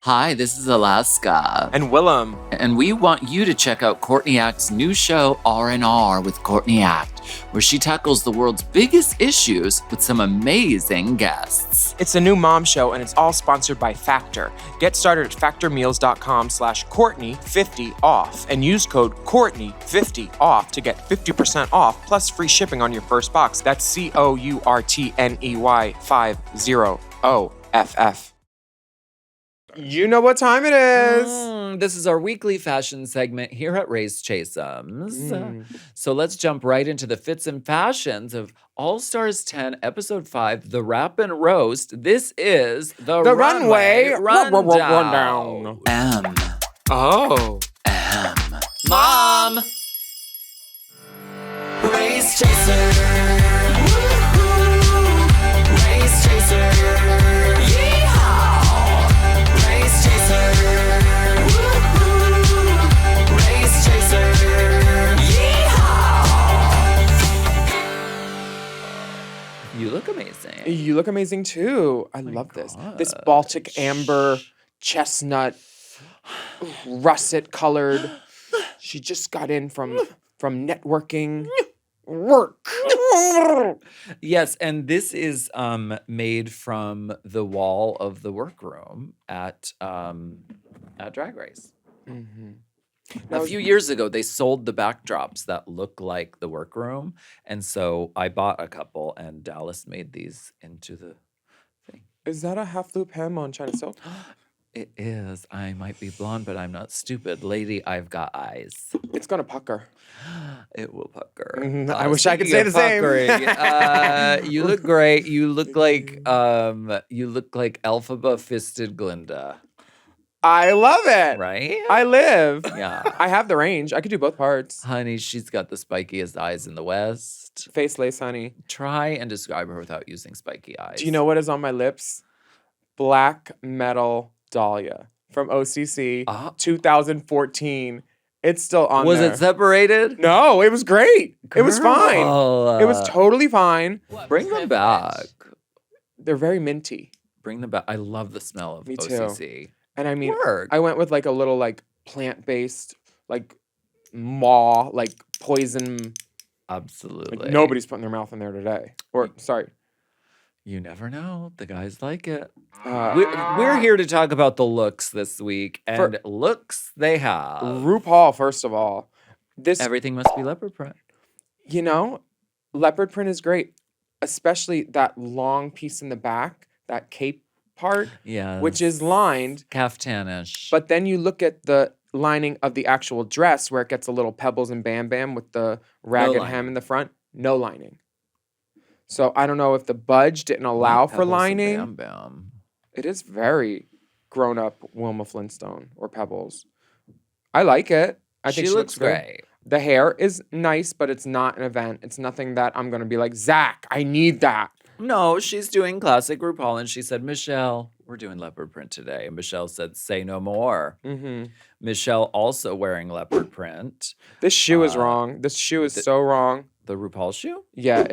Hi, this is Alaska. And Willam. And we want you to check out Courtney Act's new show, R&R with Courtney Act, where she tackles the world's biggest issues with some amazing guests. It's a new mom show, and it's all sponsored by Factor. Get started at factormeals.com/Courtney50off and use code Courtney50off to get 50% off plus free shipping on your first box. That's COURTNEY50OFF. You know what time it is. This is our weekly fashion segment here at Race Chaseums. So let's jump right into the fits and fashions of All Stars 10, Episode 5, The Rap and Roast. This is the Runway Rundown. M. Oh. M. Mom! Race Chaser. Woo-hoo. Race Chaser. You look amazing. You look amazing too. I love this. This Baltic amber, chestnut, russet colored. She just got in from networking work. Yes, and this is made from the wall of the workroom at Drag Race. Mm-hmm. A few years ago, they sold the backdrops that look like the workroom, and so I bought a couple, and Dallas made these into the thing. Is that a half loop hem on China Silk? It is. I might be blonde, but I'm not stupid. Lady, I've got eyes. It's gonna pucker. It will pucker. I wish I could say the same. You look great. You look like Elphaba fisted Glinda. I love it. Right? I live. Yeah. I have the range. I could do both parts. Honey, she's got the spikiest eyes in the West. Face lace, honey. Try and describe her without using spiky eyes. Do you know what is on my lips? Black Metal Dahlia from OCC 2014. It's still on there. Was it separated? No, it was great. It was fine. It was totally fine. Bring them back. They're very minty. Bring them back. I love the smell of OCC. And I mean, Work. I went with like a little like plant-based, like maw, like poison. Absolutely. Like, nobody's putting their mouth in there today. Or, sorry. You never know. The guys like it. We're here to talk about the looks this week. And looks they have. RuPaul, first of all. Everything must be leopard print. You know, leopard print is great. Especially that long piece in the back, that cape part, which is lined. Caftanish. But then you look at the lining of the actual dress where it gets a little pebbles and bam bam with the ragged hem in the front. No lining. So I don't know if the budge didn't allow for lining. Bam bam. It is very grown up Wilma Flintstone or Pebbles. I like it. I think she looks great. The hair is nice, but it's not an event. It's nothing that I'm going to be like, Zach, I need that. No, she's doing classic RuPaul, and she said, Michelle, we're doing leopard print today. And Michelle said, say no more. Mm-hmm. Michelle also wearing leopard print. This shoe is wrong. This shoe is so wrong. The RuPaul shoe? Yeah, I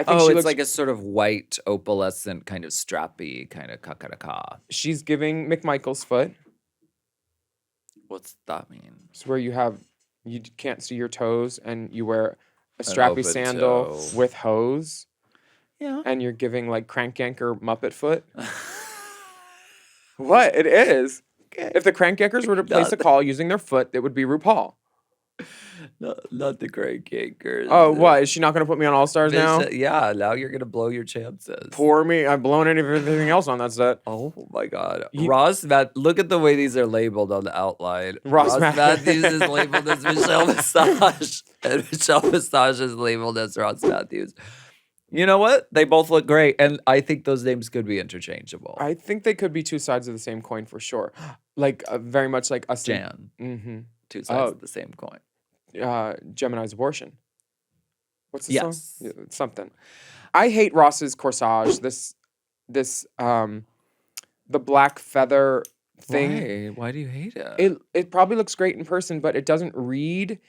think she it's looks like a sort of white, opalescent, kind of strappy, kind of ka-ka-da-ka. She's giving McMichael's foot. What's that mean? It's where you can't see your toes, and you wear a strappy sandal with hose. Yeah. And you're giving like Crank Yanker Muppet foot. What? It is. Okay. If the Crank Yankers were to place a call using their foot, it would be RuPaul. Not the Crank Yankers. Oh, what? Is she not going to put me on All Stars now? Yeah, now you're going to blow your chances. Poor me. I've blown everything else on that set. Oh, my God. Look at the way these are labeled on the outline. Ross Matthews is labeled as Michelle Visage, and Michelle Visage is labeled as Ross Matthews. You know what? They both look great, and I think those names could be interchangeable. I think they could be two sides of the same coin for sure. Like, very much like us. Jan. Mm-hmm. Two sides of the same coin. Gemini's abortion. What's the song? Yeah, something. I hate Ross's corsage. The black feather thing. Why do you hate it? It probably looks great in person, but it doesn't read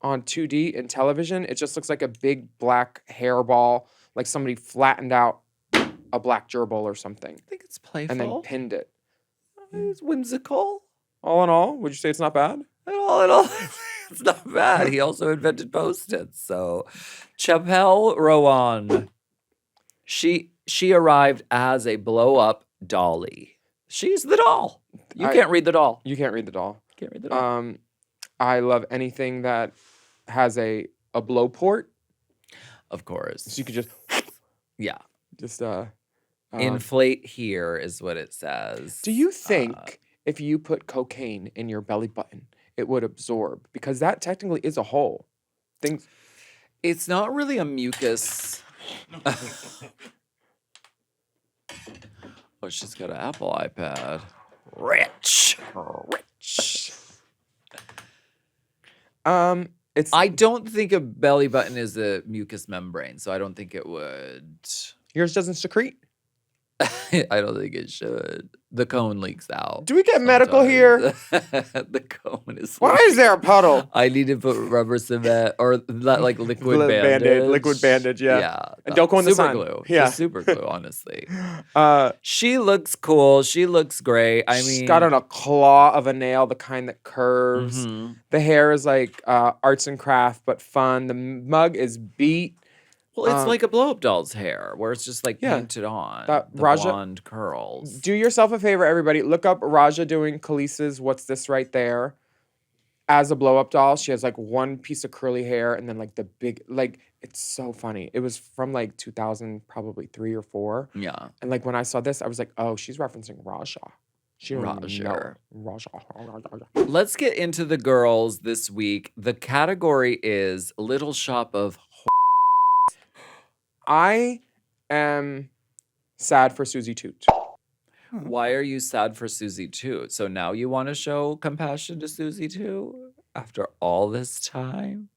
on 2D in television. It just looks like a big black hairball, like somebody flattened out a black gerbil or something. I think it's playful. And then pinned it. It's whimsical. All in all, would you say it's not bad? All in all, it's not bad. He also invented Post-its. So, Chapelle Rowan. She arrived as a blow-up dolly. She's the doll. You can't read the doll. You can't read the doll. Can't read the doll. I love anything that has a blow port. Of course. So you could just inflate here is what it says. Do you think if you put cocaine in your belly button, it would absorb? Because that technically is a hole. It's not really a mucus. Oh, she's got an Apple iPad. Rich. I don't think a belly button is a mucous membrane, so I don't think it would. Yours doesn't secrete? I don't think it should. The cone leaks out. Do we get medical here? The cone is. Why is there a puddle? I need to put rubber cement or that like liquid bandage. Liquid bandage, yeah. Yeah. And don't go in the sun. Super glue. Yeah. Just super glue, honestly. She looks cool. She looks great. I mean, she's got on a claw of a nail, the kind that curves. Mm-hmm. The hair is like arts and craft, but fun. The mug is beat. Well, it's like a blow-up doll's hair, where it's just like painted on. The Raja, blonde curls. Do yourself a favor, everybody. Look up Raja doing Khaleesi's What's This Right There as a blow-up doll. She has like one piece of curly hair and then like the big, like, it's so funny. It was from like 2000, probably 3 or 4. Yeah. And like when I saw this, I was like, oh, she's referencing Raja. Raja. Raja. Let's get into the girls this week. The category is Little Shop of I am sad for Suzie Toot. Why are you sad for Suzie Toot? So now you want to show compassion to Suzie Toot after all this time?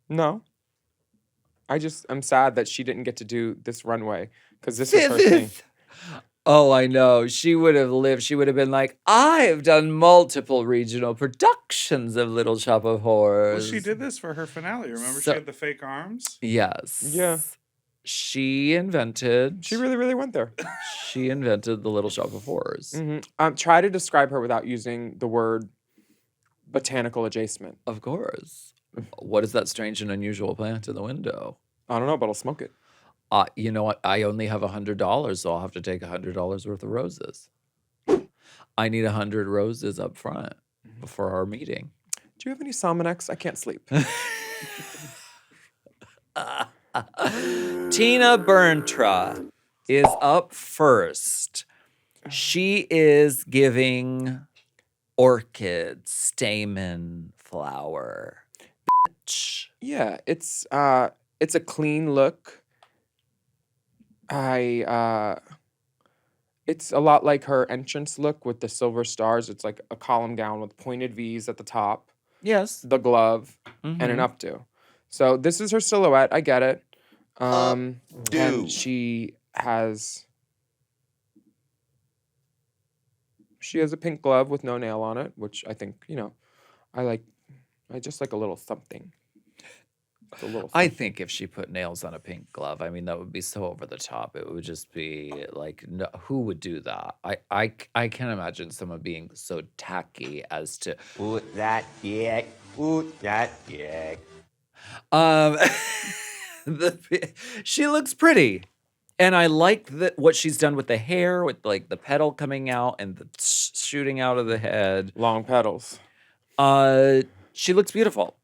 No. I'm sad that she didn't get to do this runway because this is her thing. Oh, I know. She would have lived. She would have been like, I've done multiple regional productions of Little Shop of Horrors. Well, she did this for her finale. Remember, she had the fake arms? Yes. Yeah. She really, really went there. She invented the Little Shop of Horrors. Mm-hmm. Try to describe her without using the word botanical adjacent. Of course. What is that strange and unusual plant in the window? I don't know, but I'll smoke it. You know what? I only have $100, so I'll have to take $100 worth of roses. I need 100 roses up front before our meeting. Do you have any Salmonex? I can't sleep. Tina Berntra is up first. She is giving orchid, stamen, flower. Yeah, it's a clean look. It's a lot like her entrance look with the silver stars. It's like a column gown with pointed V's at the top. Yes. The glove and an updo. So this is her silhouette. I get it. And she has a pink glove with no nail on it, which I think, I just like a little something. I think if she put nails on a pink glove, I mean, that would be so over the top. It would just be like, no, who would do that? I can't imagine someone being so tacky as to Put that dick. She looks pretty. And I like what she's done with the hair, with like the petal coming out and the shooting out of the head. Long petals. She looks beautiful.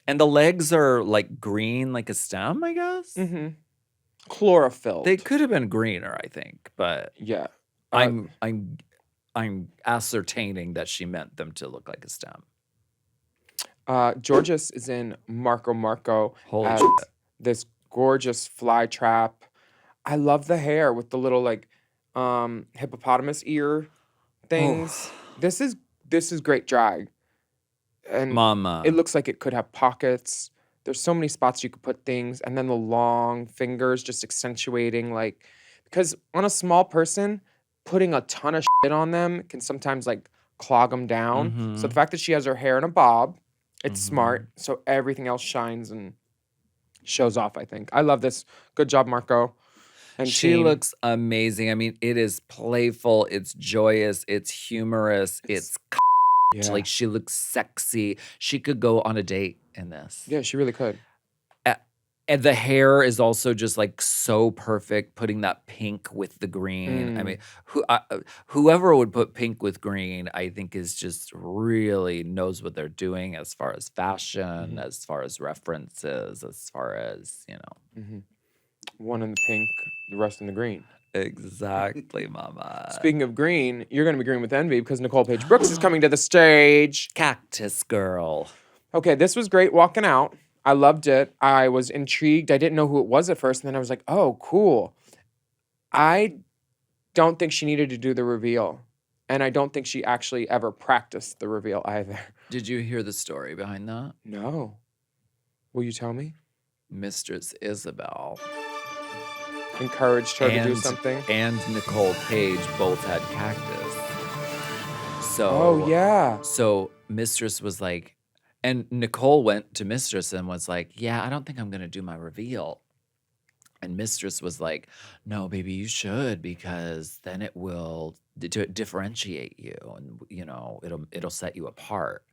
And the legs are like green, like a stem, I guess. Mm-hmm. Chlorophyll. They could have been greener, I think, but yeah, I'm ascertaining that she meant them to look like a stem. Georges is in Marco Holy as shit. This gorgeous fly trap. I love the hair with the little like hippopotamus ear things. This is great drag. And Mama. It looks like it could have pockets. There's so many spots you could put things, and then the long fingers just accentuating because on a small person, putting a ton of shit on them can sometimes like clog them down. Mm-hmm. So the fact that she has her hair in a bob, it's smart. So everything else shines and shows off, I think. I love this. Good job, Marco. and she team. looks amazing. I mean, it is playful, it's joyous, it's humorous, it's Yeah. like she looks sexy. She could go on a date in this. Yeah, she really could. And the hair is also just like so perfect, putting that pink with the green. I mean, whoever would put pink with green, I think is just really knows what they're doing as far as fashion, as far as references, as far as, you know. One in the pink, the rest in the green. Exactly, mama. Speaking of green, you're going to be green with envy because Nicole Paige Brooks is coming to the stage. Cactus girl. Okay, this was great walking out. I loved it. I was intrigued. I didn't know who it was at first, and then I was like, oh, cool. I don't think she needed to do the reveal, and I don't think she actually ever practiced the reveal either. Did you hear the story behind that? No. Will you tell me? Mistress Isabel Encouraged her to do something? and Nicole Page both had cactus. So Oh, yeah. So Mistress was like, and Nicole went to Mistress and was like, yeah, I don't think I'm gonna do my reveal. And Mistress was like, no, baby, you should, because then it will differentiate you, and you know, it'll set you apart.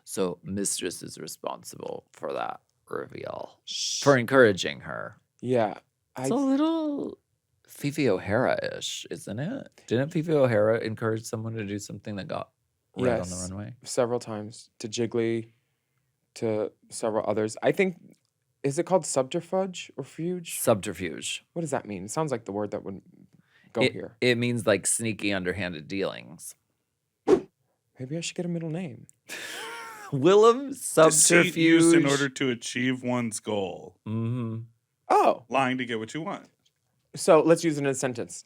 So Mistress is responsible for that reveal, for encouraging her. Yeah. It's a little Fifi O'Hara-ish, isn't it? Didn't Fifi O'Hara encourage someone to do something that got right on the runway? Several times. To Jiggly, to several others. I think, is it called subterfuge or fuge? Subterfuge. What does that mean? It sounds like the word that would go here. It means like sneaky, underhanded dealings. Maybe I should get a middle name. Willam, subterfuge. Deceit used in order to achieve one's goal. Mm-hmm. Oh. Lying to get what you want. So let's use it in a sentence.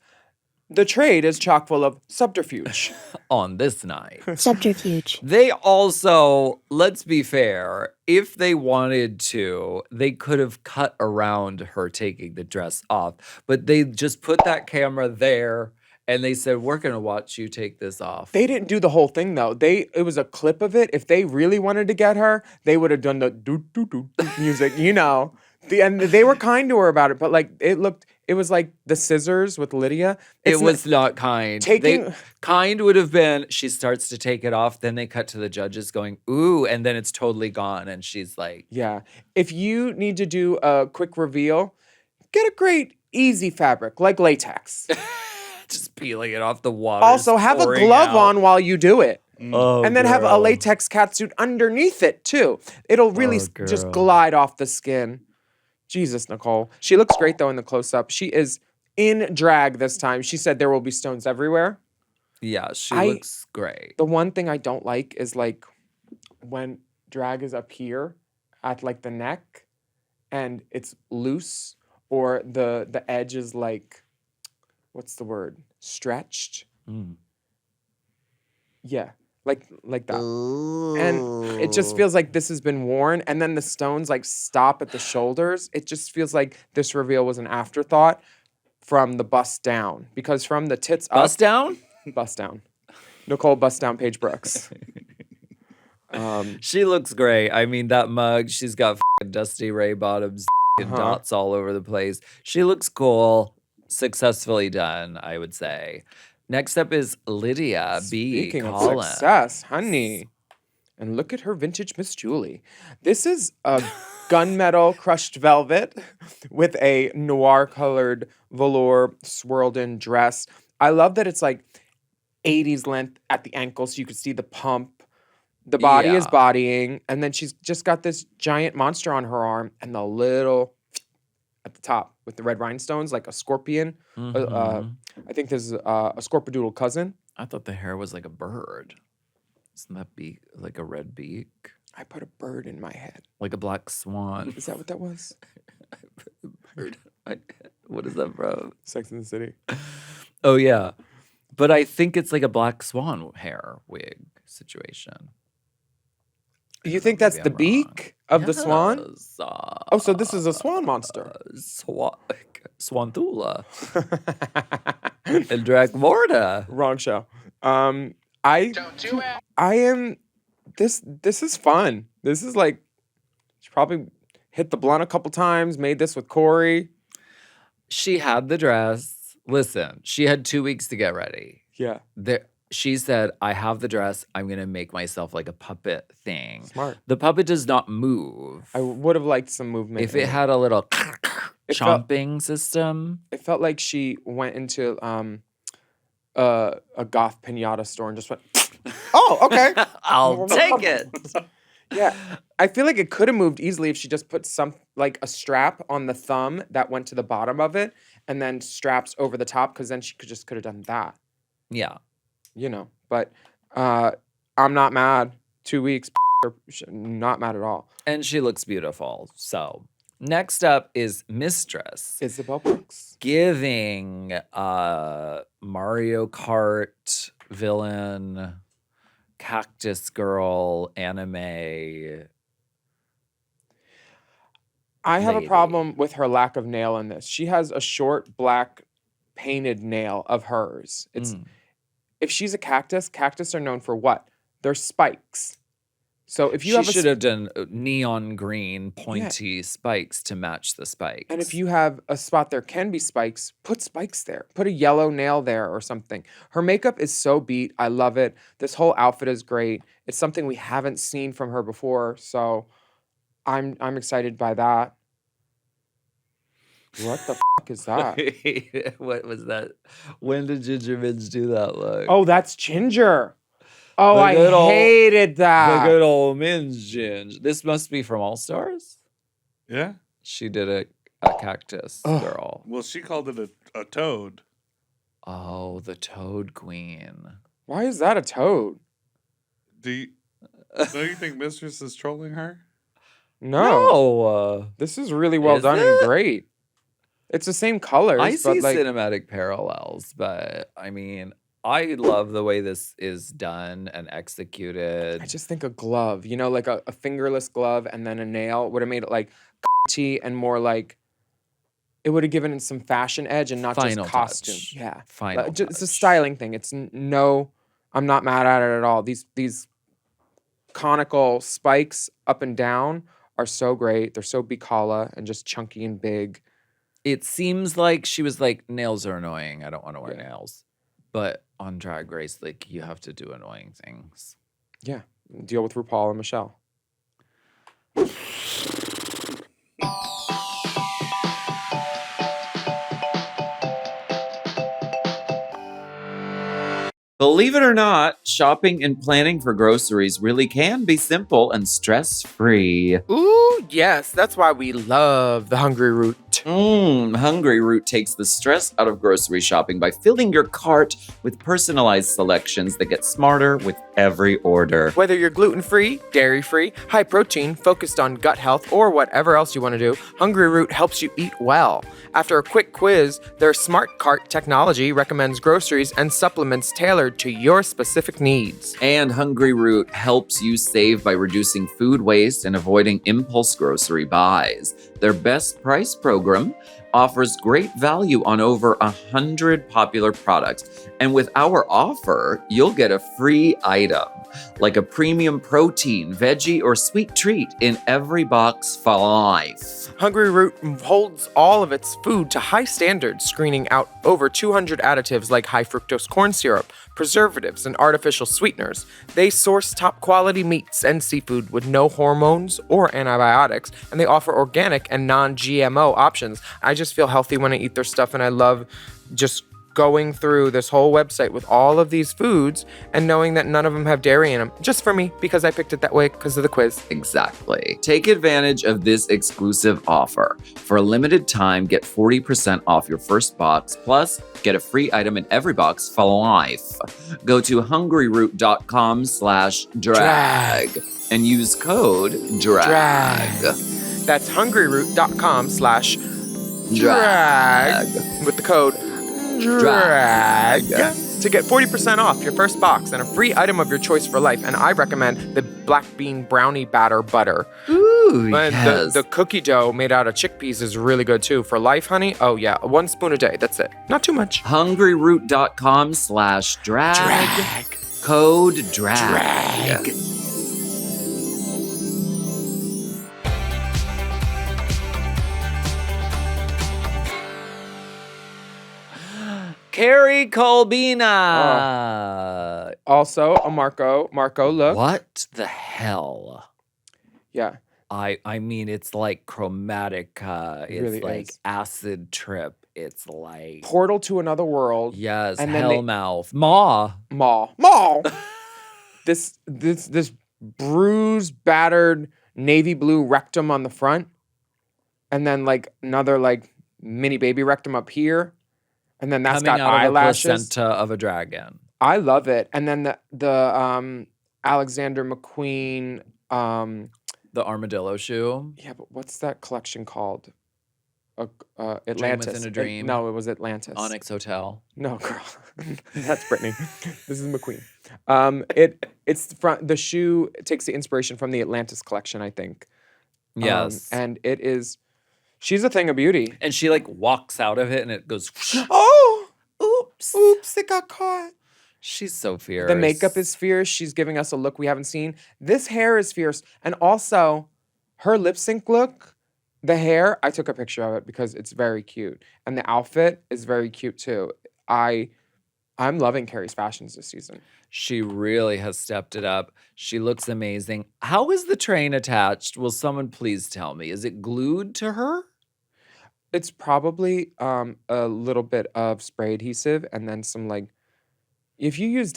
The trade is chock full of subterfuge. On this night. Subterfuge. They also, let's be fair, if they wanted to, they could have cut around her taking the dress off. But they just put that camera there and they said, we're going to watch you take this off. They didn't do the whole thing, though. It was a clip of it. If they really wanted to get her, they would have done the do music, you know. And they were kind to her about it, but like it was like the scissors with Lydia. It was not kind. Kind would have been, she starts to take it off, then they cut to the judges going, ooh, and then it's totally gone. And she's like, yeah. If you need to do a quick reveal, get a great, easy fabric, like latex. just peeling it off the water. Also, have a glove on while you do it. Oh, and then have a latex catsuit underneath it, too. It'll really just glide off the skin. Jesus, Nicole. She looks great, though, in the close-up. She is in drag this time. She said there will be stones everywhere. Yeah, she looks great. The one thing I don't like is, like, when drag is up here at, like, the neck and it's loose or the edge is, like, what's the word? Stretched. Yeah. Like that. Ooh. And it just feels like this has been worn. And then the stones like stop at the shoulders. It just feels like this reveal was an afterthought from the bust down. Because from the tits up. Bust down? Bust down. Nicole bust down Paige Brooks. She looks great. I mean, that mug, she's got Dusty Ray bottoms and dots all over the place. She looks cool. Successfully done, I would say. Next up is Lydia B. Speaking of Collins. success, honey. And look at her vintage Miss Julie. This is a gunmetal crushed velvet with a noir-colored velour swirled-in dress. I love that it's like 80s length at the ankle so you could see the pump. The body is bodying. And then she's just got this giant monster on her arm and the little at the top with the red rhinestones, like a scorpion. I think there's a scorpidoodle cousin. I thought the hair was like a bird. Isn't that beak like a red beak? I put a bird in my head. Like a black swan. Is that what that was? I put a bird. What is that from? Sex and the City. Oh, yeah. But I think it's like a black swan hair wig situation. You think that's the beak of the swan? Oh, so this is a swan monster. Swantula. El Dragmorda. Wrong show. Don't do it. I am. This is fun. This is like, she probably hit the blunt a couple times. Made this with Corey. She had the dress. Listen, she had 2 weeks to get ready. Yeah. She said, I have the dress. I'm going to make myself like a puppet thing. Smart. The puppet does not move. I would have liked some movement. If it had a little It chomping system. It felt like she went into a goth pinata store and just went, oh, okay. I'll take it. Yeah. I feel like it could have moved easily if she just put like a strap on the thumb that went to the bottom of it and then straps over the top, because then she could have done that. Yeah. You know, but I'm not mad. 2 weeks, not mad at all. And she looks beautiful. So next up is Mistress. Isabel Brooks. Giving Mario Kart villain, cactus girl, anime. I have lady. a problem with her lack of nail in this. She has a short black painted nail of hers. If she's a cactus, cactus are known for what? They're spikes. So if you should have done neon green pointy spikes to match the spikes. And if you have a spot there can be spikes, put spikes there. Put a yellow nail there or something. Her makeup is so beat. I love it. This whole outfit is great. It's something we haven't seen from her before, so I'm excited by that. What the fuck is that? What was that? When did Ginger Minge do that look? Oh, that's Ginger. Oh, I The hated that. good old Minge Ginge. This must be from All Stars? Yeah. She did a cactus girl. Well, she called it a toad. Oh, the Toad Queen. Why is that a toad? Don't you think Mistress is trolling her? No. This is really well done and great. It's the same colors. I see but cinematic parallels, but I mean, I love the way this is done and executed. I just think a glove, like a fingerless glove and then a nail would have made it like Cacti and more like, it would have given it some fashion edge and not Final just costume. touch. Yeah. Final It's a touch. styling thing. I'm not mad at it at all. These conical spikes up and down are so great. They're so bicala and just chunky and big. It seems like she was like, nails are annoying. I don't want to wear nails. But on Drag Race, like, you have to do annoying things. Yeah. Deal with RuPaul and Michelle. Believe it or not, shopping and planning for groceries really can be simple and stress-free. Ooh, yes. That's why we love the Hungry Root. Hungry Root takes the stress out of grocery shopping by filling your cart with personalized selections that get smarter with every order. Whether you're gluten-free, dairy-free, high-protein, focused on gut health, or whatever else you want to do, Hungry Root helps you eat well. After a quick quiz, their smart cart technology recommends groceries and supplements tailored to your specific needs. And Hungry Root helps you save by reducing food waste and avoiding impulse grocery buys. Their best price program offers great value on over 100 popular products. And with our offer, you'll get a free item, like a premium protein, veggie, or sweet treat in every box for life. Hungry Root holds all of its food to high standards, screening out over 200 additives like high fructose corn syrup, preservatives, and artificial sweeteners. They source top quality meats and seafood with no hormones or antibiotics, and they offer organic and non-GMO options. I just feel healthy when I eat their stuff, and I love just going through this whole website with all of these foods and knowing that none of them have dairy in them, just for me, because I picked it that way because of the quiz. Exactly. Take advantage of this exclusive offer. For a limited time, get 40% off your first box, plus get a free item in every box for life. Go to hungryroot.com/drag and use code DRAG. That's hungryroot.com/drag with the code DRAG to get 40% off your first box and a free item of your choice for life. And I recommend the black bean brownie batter butter. Ooh, And yes. the cookie dough made out of chickpeas is really good too. For life, honey, oh yeah, 1 spoon a day. That's it. Not too much. hungryroot.com/drag. Code DRAG. Carrie Colbina. Also a Marco look. What the hell? Yeah. I mean, it's like Chromatica. It's really like is. Acid Trip. It's like Portal to Another World. yes, and then Hellmouth. Maw. This bruised, battered navy blue rectum on the front, and then like another like mini baby rectum up here, and then that's Coming got out eyelashes. Of a placenta of a dragon. I love it. And then the Alexander McQueen The armadillo shoe. yeah, but what's that collection called? Atlantis. Dream Within a Dream. No, it was Atlantis. Onyx Hotel. No, girl, that's Brittany. This is McQueen. It's the shoe takes the inspiration from the Atlantis collection, I think. Yes, and it is. She's a thing of beauty. and she like walks out of it, and it goes. Oh, oops! It got caught. She's so fierce. The makeup is fierce. She's giving us a look we haven't seen. This hair is fierce, and also her lip sync look. The hair, I took a picture of it because it's very cute. And the outfit is very cute too. I'm loving Carrie's fashions this season. She really has stepped it up. She looks amazing. How is the train attached? Will someone please tell me? Is it glued to her? It's probably a little bit of spray adhesive and then some like, if you use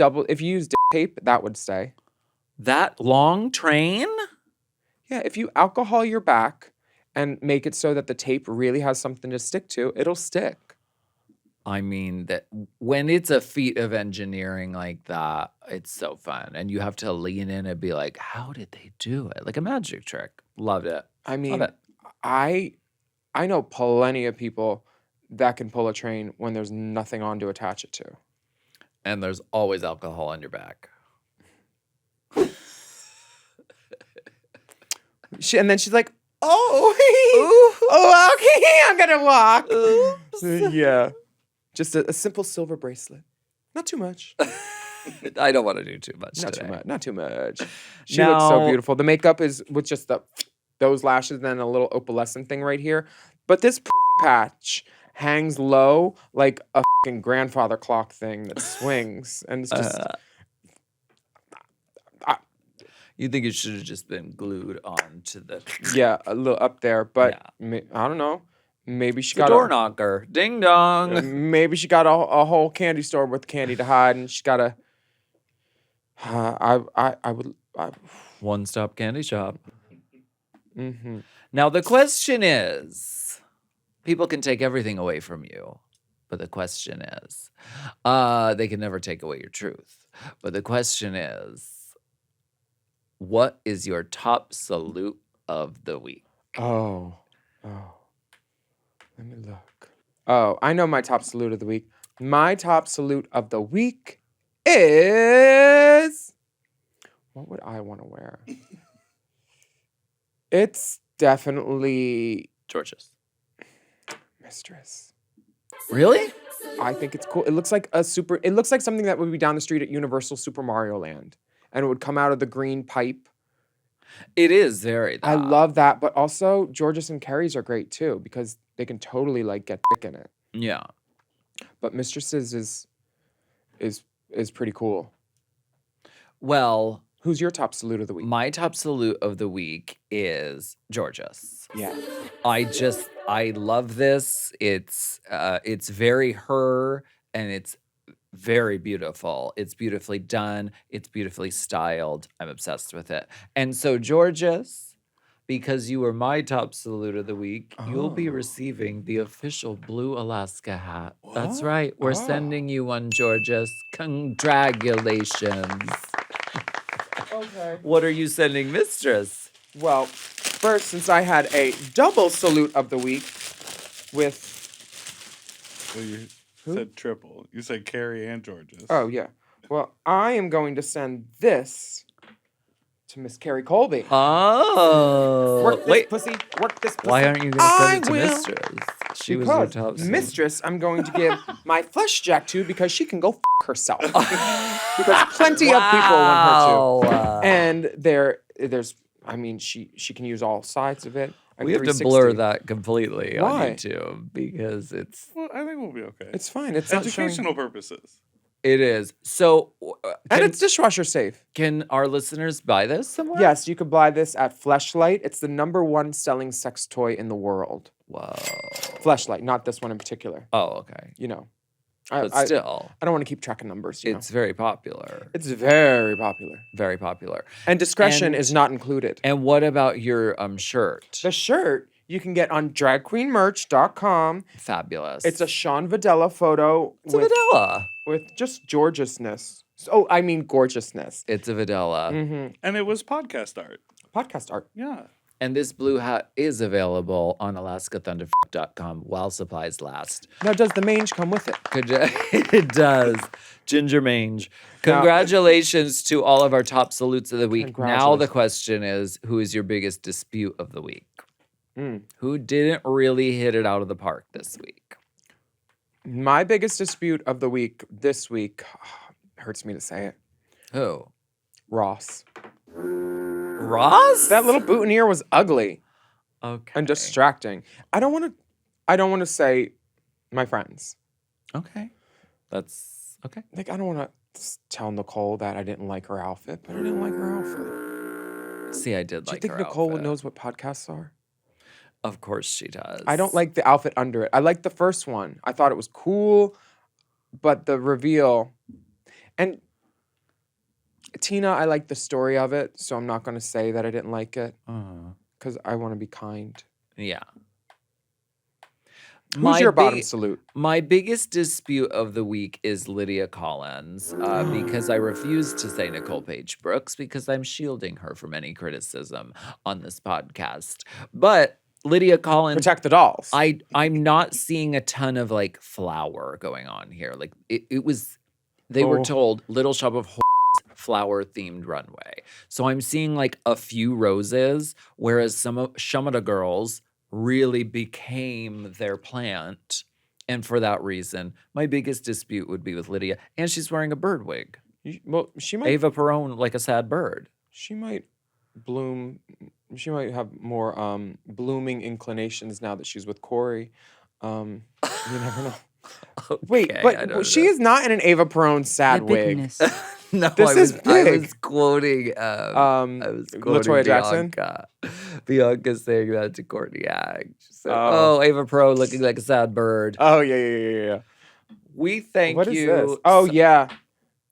tape, that would stay. That long train? Yeah, if you alcohol your back and make it so that the tape really has something to stick to, it'll stick. I mean, that when it's a feat of engineering like that, it's so fun. And you have to lean in and be like, how did they do it? Like a magic trick. Loved it. I mean, Love it. I know plenty of people that can pull a train when there's nothing on to attach it to. And there's always alcohol on your back. And then she's like, oh, okay, I'm gonna walk. Oops. Yeah. Just a simple silver bracelet. Not too much. I don't want to do too much Not today. too much. Not too much. She looks so beautiful. The makeup is with just those lashes and then a little opalescent thing right here. But this patch hangs low like a fucking grandfather clock thing that swings. And it's just... You think it should have just been glued onto the... Yeah, a little up there. But I don't know. Maybe she got a door knocker. Ding dong. Maybe she got a whole candy store with candy to hide, and she got a. I would. One-stop candy shop. Mm-hmm. Now the question is, people can take everything away from you, but the question is, they can never take away your truth. But the question is, what is your top salute of the week? Oh. Let me look. Oh, I know my top salute of the week. My top salute of the week is... What would I want to wear? It's definitely... George's. Mistress. Really? I think it's cool. It looks like it looks like something that would be down the street at Universal Super Mario Land. And it would come out of the green pipe. It is very... I love that. But also, George's and Carrie's are great too because they can totally like get dick in it. Yeah. But Mistresses is pretty cool. Well... Who's your top salute of the week? My top salute of the week is George's. Yeah. I love this. It's very her and it's very beautiful. It's beautifully done. It's beautifully styled. I'm obsessed with it. And so George's, because you were my top salute of the week, you'll be receiving the official blue Alaska hat. What? That's right. We're sending you one, George's. Congratulations. Okay. What are you sending, Mistress? Well, first, since I had a double salute of the week with... So you said triple. You said Carrie and George's. Oh, yeah. Well, I am going to send this to Miss Carrie Colby. Oh. Work this pussy. Work this pussy. Why aren't you going to send it to Mistress? She was your top salute. Mistress, I'm going to give my flesh jack to because she can go f*** herself. Because plenty of people want her to. And there's, I mean, she can use all sides of it. We have to blur that completely on YouTube because it's... Well, I think we'll be okay. It's fine. It's educational purposes. It is. So, and it's dishwasher safe. Can our listeners buy this somewhere? Yes, you could buy this at Fleshlight. It's the #1 selling sex toy in the world. Whoa. Fleshlight, not this one in particular. Oh, okay. You know. But still. I don't want to keep track of numbers. It's very popular. It's very popular. Very popular. And discretion is not included. And what about your shirt? The shirt you can get on dragqueenmerch.com. Fabulous. It's a Sean Videla photo. It's a Videla. With just gorgeousness. Oh, I mean gorgeousness. It's a Videla. Mm-hmm. And it was podcast art. Podcast art. Yeah. And this blue hat is available on alaskathunder.com while supplies last. Now, does the mange come with it? It does. Ginger mange. Congratulations to all of our top salutes of the week. Now the question is, who is your biggest dispute of the week? Who didn't really hit it out of the park this week? My biggest dispute of the week this week, hurts me to say it. Who? Ross. Ross? That little boutonniere was ugly. Okay. And distracting. I don't want to say my friends. Okay. That's okay. Like, I don't want to tell Nicole that I didn't like her outfit, but I didn't like her outfit. See, I did like her outfit. Do you think Nicole knows what podcasts are? Of course she does. I don't like the outfit under it. I liked the first one. I thought it was cool, but the reveal... And Tina, I like the story of it, so I'm not going to say that I didn't like it because I want to be kind. Yeah. Who's your bottom salute? My biggest dispute of the week is Lydia Collins because I refuse to say Nicole Page Brooks because I'm shielding her from any criticism on this podcast. But Lydia Collins... Protect the dolls. I'm not seeing a ton of like flower going on here. Like it was... They were told Little Shop of Horrors flower themed runway. So I'm seeing like a few roses, whereas some of the girls really became their plant. And for that reason, my biggest dispute would be with Lydia. And she's wearing a bird wig. Well, she might... Ava Perón, like a sad bird. She might bloom... She might have more blooming inclinations now that she's with Corey. You never know. Okay, wait, but she is not in an Ava Perón sad wig. No, this is big. I was quoting LaToya Jackson. Bianca saying that to Courtney Ag. She said, Ava Perón looking like a sad bird. Oh, yeah. We thank what you. What is this? Oh, yeah.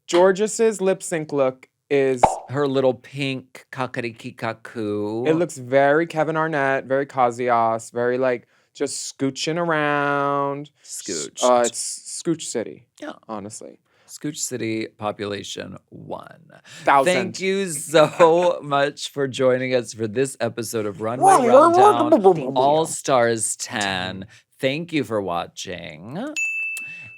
Georgis's lip sync look is... Her little pink kakariki kaku. It looks very Kevin Arnett, very Kazios, very like... Just scooching around. Scooch. It's Scooch City. Yeah. Honestly. Scooch City, population 1,000. 1,000. Thank you so much for joining us for this episode of Runway Rundown All Stars 10. Thank you for watching.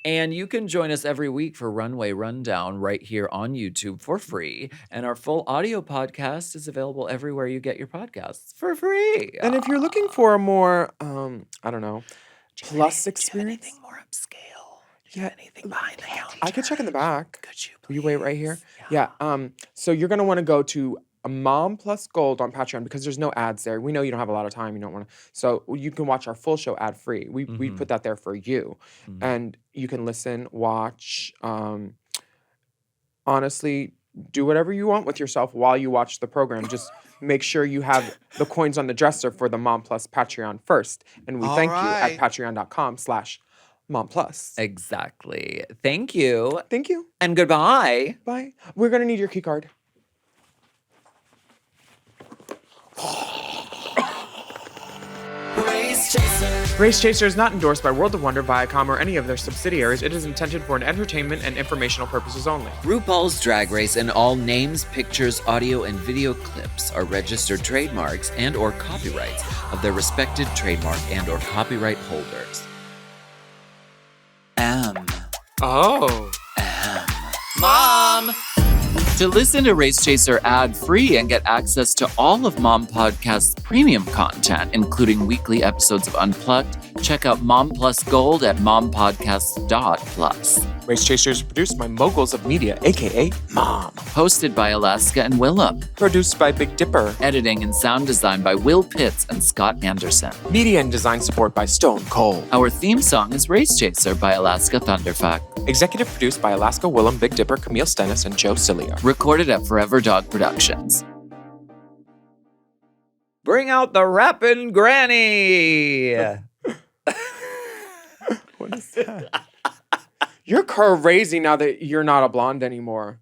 And you can join us every week for Runway Rundown right here on YouTube for free. And our full audio podcast is available everywhere you get your podcasts for free. And if you're looking for a more, I don't know, plus experience. Anything more upscale? Anything behind the counter? I could check in the back. Could you please? Will you wait right here? Yeah. So you're going to want to go to a Mom Plus Gold on Patreon because there's no ads there. We know you don't have a lot of time. You don't want to. So you can watch our full show ad free. We put that there for you. And you can listen, watch. Honestly, do whatever you want with yourself while you watch the program. Just make sure you have the coins on the dresser for the Mom Plus Patreon first. And we thank you at patreon.com/Mom Plus. Exactly. Thank you. Thank you. And goodbye. Bye. We're going to need your key card. Race Chaser is not endorsed by World of Wonder, Viacom, or any of their subsidiaries. It is intended for an entertainment and informational purposes only. RuPaul's Drag Race and all names, pictures, audio, and video clips are registered trademarks and or copyrights of their respected trademark and or copyright holders. Mom! To listen to Race Chaser ad-free and get access to all of Mom Podcast's premium content, including weekly episodes of Unplugged, check out Mom Plus Gold at mompodcast.plus. Race Chasers produced by Moguls of Media, aka Mom. Hosted by Alaska and Willam. Produced by Big Dipper. Editing and sound design by Will Pitts and Scott Anderson. Media and design support by Stone Cole. Our theme song is Race Chaser by Alaska Thunderfuck. Executive produced by Alaska, Willam, Big Dipper, Camille Stennis, and Joe Cilia. Recorded at Forever Dog Productions. Bring out the rapping granny. What is that? You're crazy now that you're not a blonde anymore.